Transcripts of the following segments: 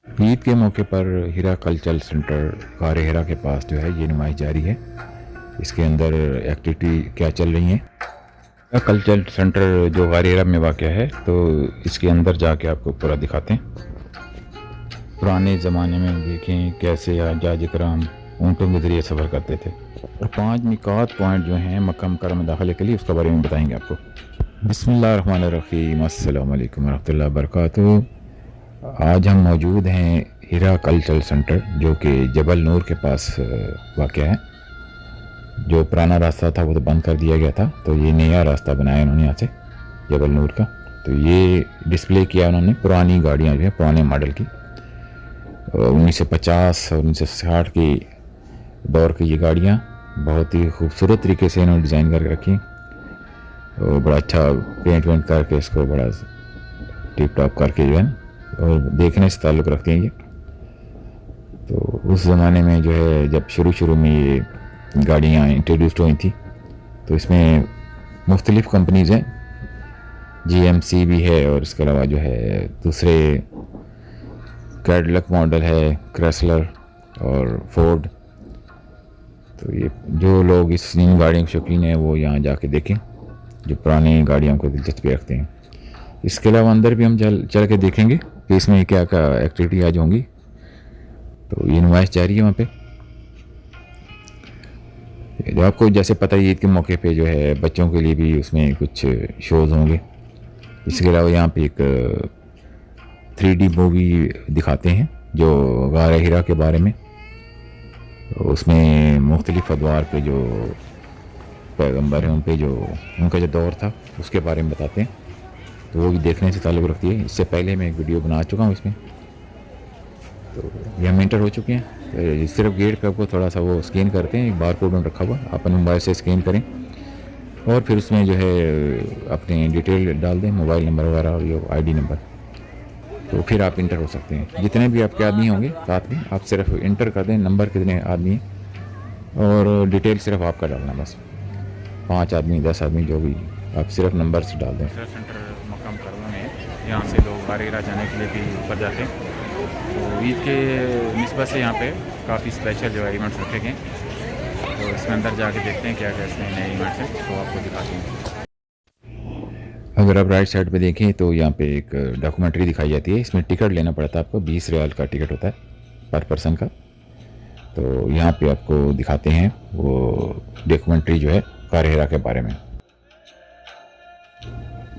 ईद के मौके पर हीरा कल्चरल सेंटर कार हिरा के पास जो है ये नुमाइश जारी है। इसके अंदर एक्टिविटी क्या चल रही है। हीरा कल्चरल सेंटर जो कार हिरा में वाक़ है, तो इसके अंदर जाके आपको पूरा दिखाते हैं। पुराने ज़माने में देखें कैसे हज्जाज इकराम ऊँटों के ज़रिए सफ़र करते थे, और 5 मिकात पॉइंट जो हैं मक्का मुकर्रमा में दाखिले के लिए, उसके बारे में बताएंगे आपको। बिस्मिल्लाहिर्रहमानिर्रहीम, अस्सलाम वालेकुम रहमतुल्लाहि व बरकातुहू। आज हम मौजूद हैं हीरा कल्चरल सेंटर, जो कि जबल नूर के पास वाक़ है। जो पुराना रास्ता था वो तो बंद कर दिया गया था, तो ये नया रास्ता बनाया उन्होंने यहाँ से जबल नूर का। तो ये डिस्प्ले किया उन्होंने पुरानी गाड़ियाँ जो है पुराने मॉडल की, 1950 और 1960 की दौर की ये गाड़ियाँ बहुत ही खूबसूरत तरीके से इन्होंने डिज़ाइन करके रखी, और बड़ा अच्छा पेंट वेंट करके इसको बड़ा टिप टॉप करके जो है और देखने से ताल्लुक़ रखती हैं ये। तो उस ज़माने में जो है जब शुरू में ये गाड़ियाँ इंट्रोड्यूस्ड हुई थी, तो इसमें मुख्तलिफ़ कंपनीज़ हैं, GMC भी है, और इसके अलावा जो है दूसरे कैडिलक मॉडल है, क्रेसलर और फोर्ड। तो ये जो लोग इन गाड़ियों के शौकीन हैं वो यहाँ जाके देखें, जो पुरानी गाड़ियों को दिलचस्पी रखते हैं। इसके अलावा अंदर भी हम चल के देखेंगे कि इसमें क्या क्या एक्टिविटी आज होंगी। तो ये नुमाइश जारी है वहाँ पे। जो आपको जैसे पता है ईद के मौके पे जो है बच्चों के लिए भी उसमें कुछ शोज़ होंगे। इसके अलावा यहाँ पे एक 3D मूवी दिखाते हैं जो गार हिरा के बारे में। उसमें मुख्तलिफ़ अदवार के जो पैगम्बर हैं उन पे जो उनका जो दौर था उसके बारे में बताते हैं, तो वो भी देखने से ताल्लुक़ रखती है। इससे पहले मैं एक वीडियो बना चुका हूँ इसमें। तो ये हम इंटर हो चुके हैं। तो सिर्फ गेट पे आपको थोड़ा सा वो स्कैन करते हैं, बार कोड में रखा हुआ, अपन मोबाइल से स्कैन करें और फिर उसमें जो है अपने डिटेल डाल दें, मोबाइल नंबर वगैरह और ये ID नंबर, तो फिर आप इंटर हो सकते हैं। जितने भी आपके आदमी होंगे साथ में, आप सिर्फ इंटर कर दें नंबर कितने आदमी हैं और डिटेल सिर्फ आपका डालना, बस 5 आदमी 10 आदमी जो भी, आप सिर्फ नंबर से डाल दें। सेंटर मक्का मुकर्रमा में यहाँ से लोग कार हिरा जाने के लिए भी ऊपर जाते हैं। तो ईद के निस्बत से यहाँ पे काफ़ी स्पेशल जो है इवेंट्स रखे गए, तो इसमें अंदर जाके देखते हैं क्या क्या इसमें नए इवेंट्स हैं, तो आपको दिखाते हैं। अगर आप राइट साइड पे देखें तो यहाँ पे एक डॉक्यूमेंट्री दिखाई जाती है। इसमें टिकट लेना पड़ता है आपको, 20 रियाल का टिकट होता है पर पर्सन का। तो यहाँ पे आपको दिखाते हैं वो डॉक्यूमेंट्री जो है कार हिरा के बारे में।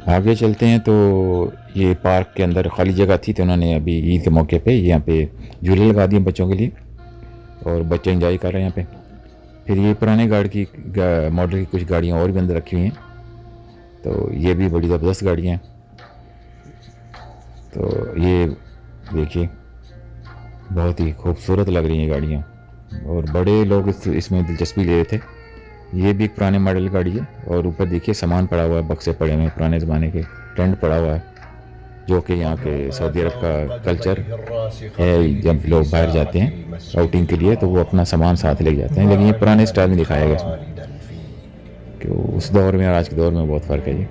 आगे चलते हैं। तो ये पार्क के अंदर खाली जगह थी, तो उन्होंने अभी ईद के मौके पे यहाँ पे झूले लगा दिए बच्चों के लिए, और बच्चे एंजॉय कर रहे हैं यहाँ पे। फिर ये पुराने मॉडल की कुछ गाड़ियाँ और भी अंदर रखी हुई हैं, तो ये भी बड़ी ज़बरदस्त गाड़ियाँ हैं। तो ये देखिए बहुत ही खूबसूरत लग रही हैं गाड़ियाँ, और बड़े लोग इसमें दिलचस्पी ले रहे थे। ये भी एक पुराने मॉडल गाड़ी है, और ऊपर देखिए सामान पड़ा हुआ है, बक्से पड़े हुए हैं पुराने ज़माने के, टेंट पड़ा हुआ है, जो कि यहाँ के सऊदी अरब का कल्चर है। जब लोग बाहर जाते हैं आउटिंग के लिए तो वो अपना सामान साथ ले जाते हैं, लेकिन ये पुराने स्टाइल में दिखाया गया इसमें कि उस दौर में और आज के दौर में बहुत फ़र्क है। ये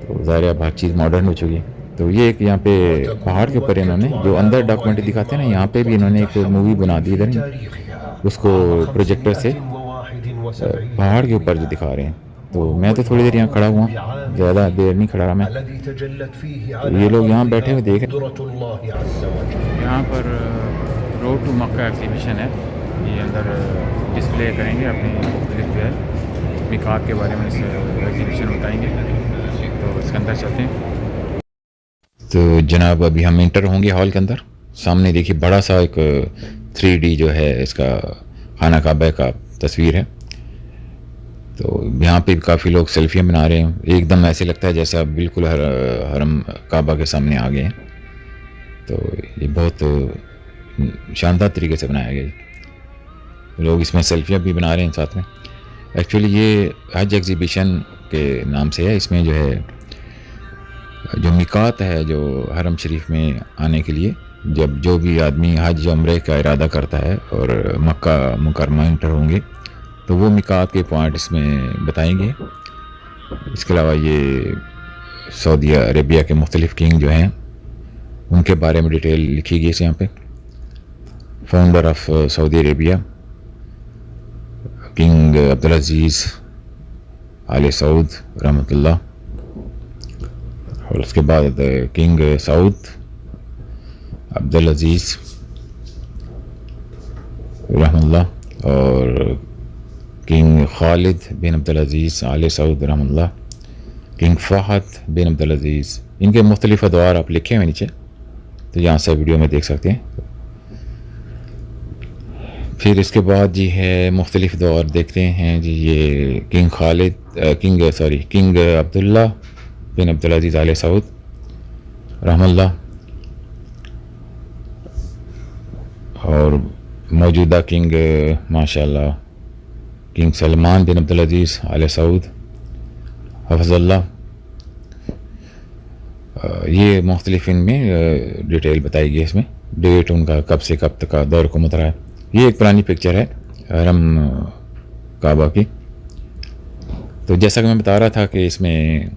तो ज़ाहिर है हर चीज़ मॉडर्न हो चुकी है। तो ये एक यहाँ पे पहाड़ के ऊपर इन्होंने जो अंदर डॉक्यूमेंट्री दिखाते हैं ना, यहाँ पे भी इन्होंने एक मूवी बना दी इधर, उसको प्रोजेक्टर से पहाड़ के ऊपर जो दिखा रहे हैं। तो मैं तो थोड़ी देर यहाँ खड़ा हुआ, ज़्यादा देर नहीं खड़ा रहा मैं। तो ये लोग यहाँ बैठे हुए देख रहे हैं। यहाँ पर रोड टू मक्का एग्जीबिशन है, ये अंदर डिस्प्ले करेंगे अपनी मुख्तलिफ जो है मिकात के बारे में, इस एग्जीबिशन बताएंगे, तो इसके अंदर चलते हैं। तो जनाब अभी हम इंटर होंगे हॉल के अंदर। सामने देखिए बड़ा सा एक 3D जो है इसका खाना काबा का तस्वीर है। तो यहाँ पे काफ़ी लोग सेल्फियाँ बना रहे हैं, एकदम ऐसे लगता है जैसे आप बिल्कुल हरम काबा के सामने आ गए हैं। तो ये बहुत शानदार तरीके से बनाया गया है। लोग इसमें सेल्फियाँ भी बना रहे हैं साथ में। एक्चुअली ये हज एग्ज़िबिशन के नाम से है। इसमें जो है जो मिकात है जो हरम शरीफ में आने के लिए, जब जो भी आदमी हज उम्रे का इरादा करता है और मक्का मुकर्रमा इंटर होंगे, तो वो मिकात के पॉइंट इसमें बताएंगे। इसके अलावा ये सऊदी अरेबिया के मुख्तलिफ़ किंग जो हैं उनके बारे में डिटेल लिखी गई है यहाँ पे। Founder of Saudi Arabia king Abdul Aziz Al Saud रहमतुल्लाह, और उसके बाद किंग सऊद अब्दुल अजीज़ रहमतुल्लाह, और किंग खालिद बिन अब्दुल अजीज़ आले सऊद रहमतुल्लाह, किंग फहद बिन अब्दुल अजीज़। इनके मुख्तलिफ अदवार आप लिखे हुए नीचे, तो यहाँ से वीडियो में देख सकते हैं। फिर इसके बाद जी है मुख्तलिफ दौर देखते हैं जी। ये किंग खालिद किंग अब्दुल्ला बिन अब्दुल अजीज़ आले सऊद रहमतुल्लाह, और मौजूदा किंग माशाल्लाह किंग सलमान बिन अब्दुल अजीज़ आले सऊद हफ़ज़ल्लाह। ये मुख्तलिफ इनमें डिटेल बताई गई, इसमें डेट उनका कब से कब तक का दौर हुकूमत रहा है। ये एक पुरानी पिक्चर है हरम काबा की। तो जैसा कि मैं बता रहा था कि इसमें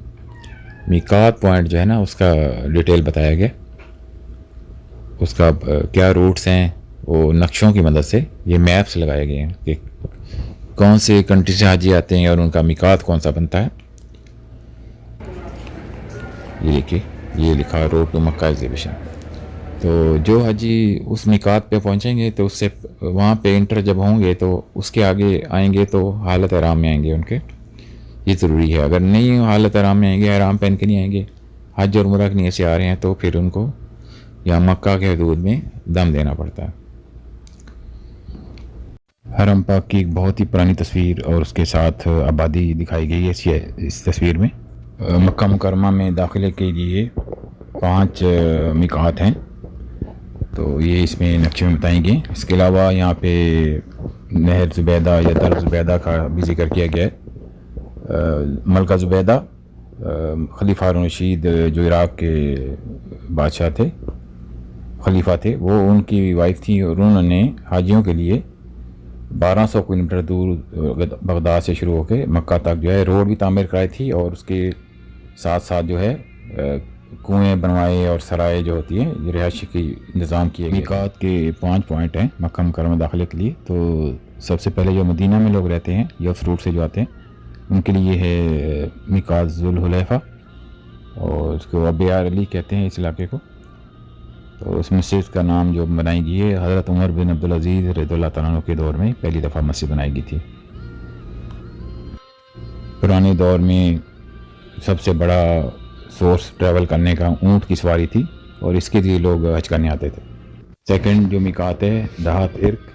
मीकात पॉइंट जो है ना, उसका डिटेल बताया गया, उसका क्या रूट्स हैं, वो नक्शों की मदद से ये मैप्स लगाए गए हैं कि कौन से कंट्री से हाजी आते हैं और उनका मीकात कौन सा बनता है। ये देखिए, ये लिखा रोड टू मक्का एग्जीबिशन। तो जो हाजी उस मीकात पे पहुंचेंगे तो उससे वहाँ पे इंटर जब होंगे तो उसके आगे आएंगे तो हालत आराम में आएंगे उनके, ये ज़रूरी है। अगर नहीं हालत आराम में आएंगे, आराम पहन के नहीं आएंगे, हज और उम्रा की नीयत से आ रहे हैं, तो फिर उनको यहाँ मक्का के हदूद में दम देना पड़ता है। हरम पाक की एक बहुत ही पुरानी तस्वीर और उसके साथ आबादी दिखाई गई है इस तस्वीर में। मक्का मुकरमा में दाखिले के लिए 5 मिकात हैं, तो ये इसमें नक्शे में बताएंगे। इसके अलावा यहाँ पे नहर ज़ुबैदा या दर ज़ुबैदा का भी जिक्र किया गया है। मलका ज़ुबैदा खलीफा हारून रशीद जो इराक़ के बादशाह थे, खलीफा थे, वो उनकी वाइफ थी, और उन्होंने हाजियों के लिए 1200 किलोमीटर दूर बगदाद से शुरू होकर मक्का तक जो है रोड भी तामीर कराई थी, और उसके साथ साथ जो है कुएँ बनवाए और सराय जो होती है ये रिहायशी की इंतज़ाम किए गए। मीकात के 5 पॉइंट हैं मक्का मुकर्रमा दाखिले के लिए। तो सबसे पहले जो मदीना में लोग रहते हैं या उस रूट से जो आते हैं, उनके लिए है मीकात ज़ुल हुलैफ़ा, और उसको अबियार अली कहते हैं इस इलाके को। तो उस मस्जिद का नाम जो बनाई गई है, हज़रत उमर बिन अब्दुल अजीज़ रज़ियल्लाहु तआला अन्हु के दौर में पहली दफ़ा मस्जिद बनाई गई थी। पुराने दौर में सबसे बड़ा सोर्स ट्रैवल करने का ऊँट की सवारी थी, और इसके लिए लोग हज करने आते थे। सेकंड जो मिकात है दहात इर्क,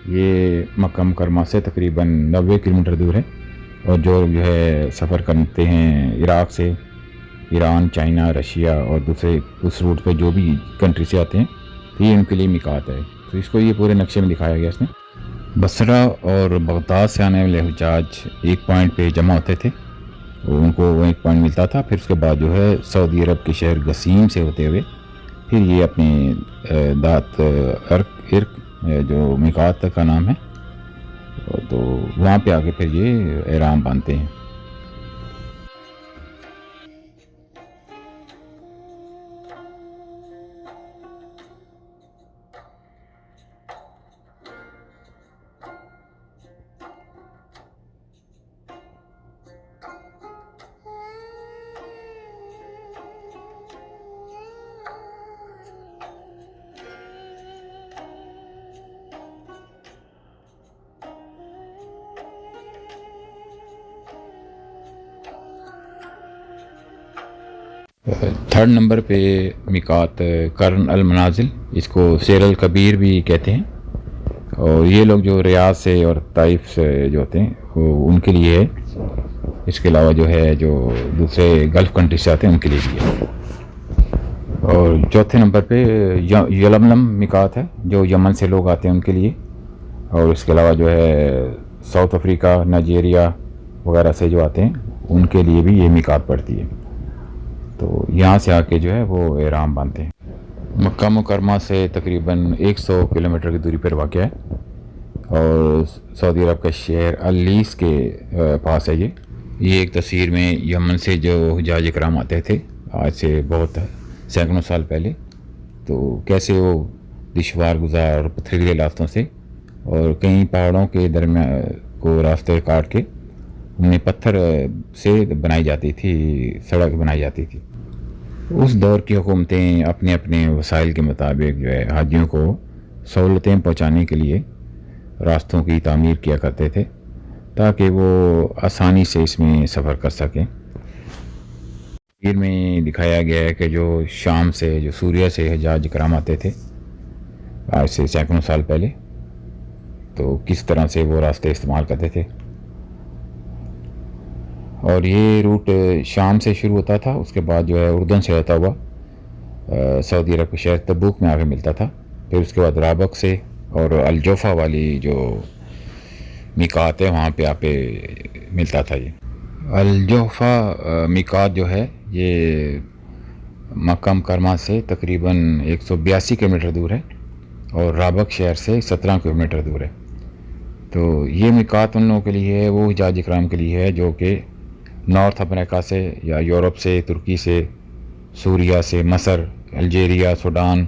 ये मक्का मुकर्रमा से तकरीबन 90 किलोमीटर दूर है, और जो है सफ़र करते हैं इराक़ से, ईरान, चाइना, रशिया और दूसरे उस रूट पे जो भी कंट्री से आते हैं, तो ये उनके लिए मिकात है। तो इसको ये पूरे नक्शे में दिखाया गया इसमें। बसरा और बगदाद से आने वाले हुज्जाज एक पॉइंट पे जमा होते थे, उनको वो एक पॉइंट मिलता था। फिर उसके बाद जो है सऊदी अरब के शहर गसीम से होते हुए फिर ये अपने दात इर्क जो मिकात का नाम है, तो वहाँ पे आके फिर ये एहराम बांधते हैं। थर्ड नंबर पे मिकात कर्न अल मनाजिल, इसको शेर अल कबीर भी कहते हैं, और ये लोग जो रियाद से और ताइफ से जो होते हैं वो उनके लिए है। इसके अलावा जो है जो दूसरे गल्फ़ कंट्री से आते हैं उनके लिए भी है। और चौथे नंबर पे यलमलम मिकात है, जो यमन से लोग आते हैं उनके लिए, और इसके अलावा जो है साउथ अफ्रीका, नाइजीरिया वगैरह से जो आते हैं उनके लिए भी ये मिकात पड़ती है। तो यहाँ से आके जो है वो एहराम बांधते हैं। मक्का मुकरमा से तकरीबन 100 किलोमीटर की दूरी पर वाक़या है, और सऊदी अरब का शहर अलीस के पास है ये एक तस्वीर में यमन से जो हुज्जाज इकराम आते थे, आज से बहुत सैकड़ों साल पहले, तो कैसे वो दुश्वार गुजार और पथरीले रास्तों से और कई पहाड़ों के दरमियान को रास्ते काट के उन्हें पत्थर से बनाई जाती थी, सड़क बनाई जाती थी। उस दौर की हुकूमतें अपने अपने वसाइल के मुताबिक जो है हाजियों को सहूलतें पहुंचाने के लिए रास्तों की तामीर किया करते थे ताकि वो आसानी से इसमें सफ़र कर सकें। तस्वीर में दिखाया गया है कि जो शाम से, जो सूर्या से हजाज कराम आते थे आज से सैकड़ों साल पहले, तो किस तरह से वो रास्ते इस्तेमाल करते थे। और ये रूट शाम से शुरू होता था, उसके बाद जो है उर्दन से होता हुआ सऊदी अरब के शहर तबूक में आके मिलता था, फिर उसके बाद राबक से और अलजोफ़ा वाली जो मिकात है वहाँ पे आके मिलता था। ये अलजोफ़ा मिकात जो है ये मक्का मुकर्रमा से तकरीबन 182 किलोमीटर दूर है और राबक शहर से 17 किलोमीटर दूर है। तो ये मिकात उन लोगों के लिए है, वो हिजाज इकराम के लिए है जो कि नॉर्थ अमेरिका से या यूरोप से, तुर्की से, सूरिया से, मसर, अल्जीरिया, सूडान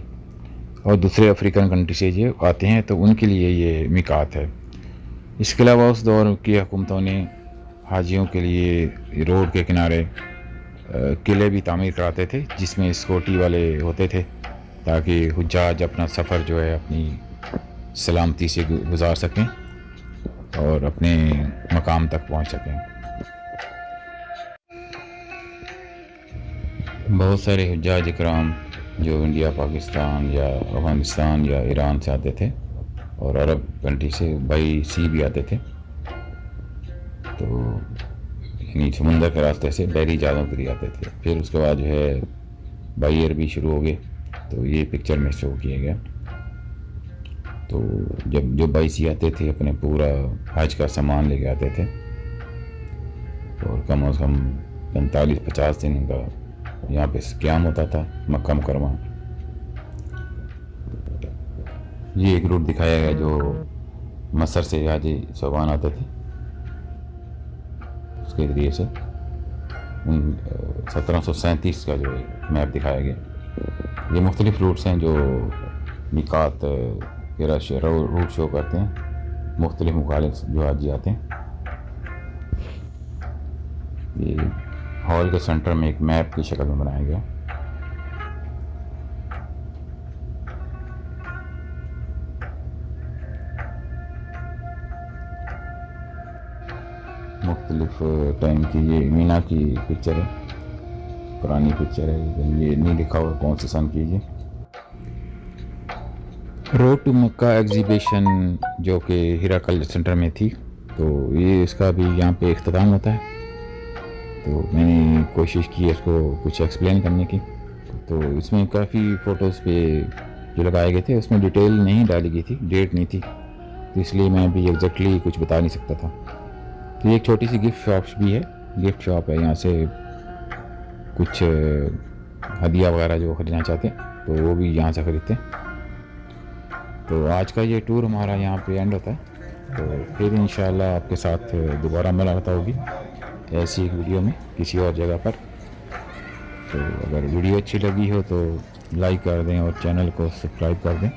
और दूसरे अफ्रीकन कंट्री से ये आते हैं, तो उनके लिए ये मिकात है। इसके अलावा उस दौर की हुकूमतों ने हाजियों के लिए रोड के किनारे किले भी तामीर कराते थे जिसमें सिक्योरिटी वाले होते थे ताकि हुज्जाज अपना सफ़र जो है अपनी सलामती से गुजार सकें और अपने मकाम तक पहुंच सकें। बहुत सारे हुज्जाज इकराम जो इंडिया, पाकिस्तान या अफ़गानिस्तान या ईरान से आते थे और अरब कंट्री से बाई सी भी आते थे, तो यानी समुंदर के रास्ते से बहरी जहाज़ों के लिए आते थे। फिर उसके बाद जो है बाई एयर भी शुरू हो गए, तो ये पिक्चर में शो किया गया। तो जब जो बाई सी आते थे अपने पूरा हज का सामान लेके आते थे और कम से कम 45-50 दिन का यहाँ पे क़याम होता था मक्का मुकर्रमा। ये एक रूट दिखाया गया जो मसर से हाजी सोबान आते थे, उसके ज़रिए से 1737 का जो मैप दिखाया गया। ये मुख्तलिफ़ रूट्स हैं जो मिकात के रूट शो करते हैं, मुख्तलिफ़ मुखालिफ जो हाजी आते हैं। ये हॉल के सेंटर में एक मैप की शक्ल में बनाया गया। मुख्तलिफ टाइम की ये मीना की पिक्चर है, पुरानी पिक्चर है, ये नहीं लिखा हुआ कौन से सन की। ये रोड टू मक्का एग्जीबिशन जो कि हीरा कल्चर सेंटर में थी, तो ये इसका भी यहाँ पे इख्तिताम होता है। तो मैंने कोशिश की इसको कुछ एक्सप्लेन करने की, तो इसमें काफ़ी फ़ोटोज़ पे जो लगाए गए थे उसमें डिटेल नहीं डाली गई थी, डेट नहीं थी, तो इसलिए मैं भी एग्जैक्टली कुछ बता नहीं सकता था। तो एक छोटी सी गिफ्ट शॉप्स भी है, गिफ्ट शॉप है, यहाँ से कुछ हदिया वगैरह जो ख़रीदना चाहते हैं तो वो भी यहाँ से ख़रीदते हैं। तो आज का ये टूर हमारा यहाँ पे एंड होता है, तो फिर इंशाल्लाह आपके साथ दोबारा मुलाकात होगी ऐसी एक वीडियो में किसी और जगह पर। तो अगर वीडियो अच्छी लगी हो तो लाइक कर दें और चैनल को सब्सक्राइब कर दें।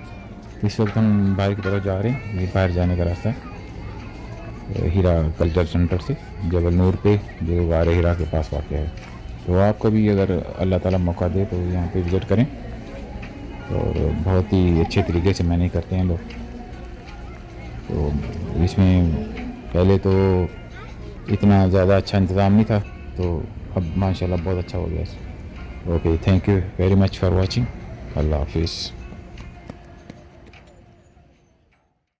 इस वक्त हम बाहर की तरफ जा रहे हैं, ये बाहर जाने का रास्ता है हीरा कल्चर सेंटर से जबल नूर पे, जो गार हीरा के पास वाक़ है। तो आपको भी अगर अल्लाह ताला मौका दे तो यहाँ पे विज़िट करें, और बहुत ही अच्छे तरीके से मैनेज करते हैं लोग। तो इसमें पहले तो इतना ज़्यादा अच्छा इंतज़ाम नहीं था, तो अब माशाल्लाह बहुत अच्छा हो गया। Okay, thank you very much for watching. अल्लाह हाफिज़।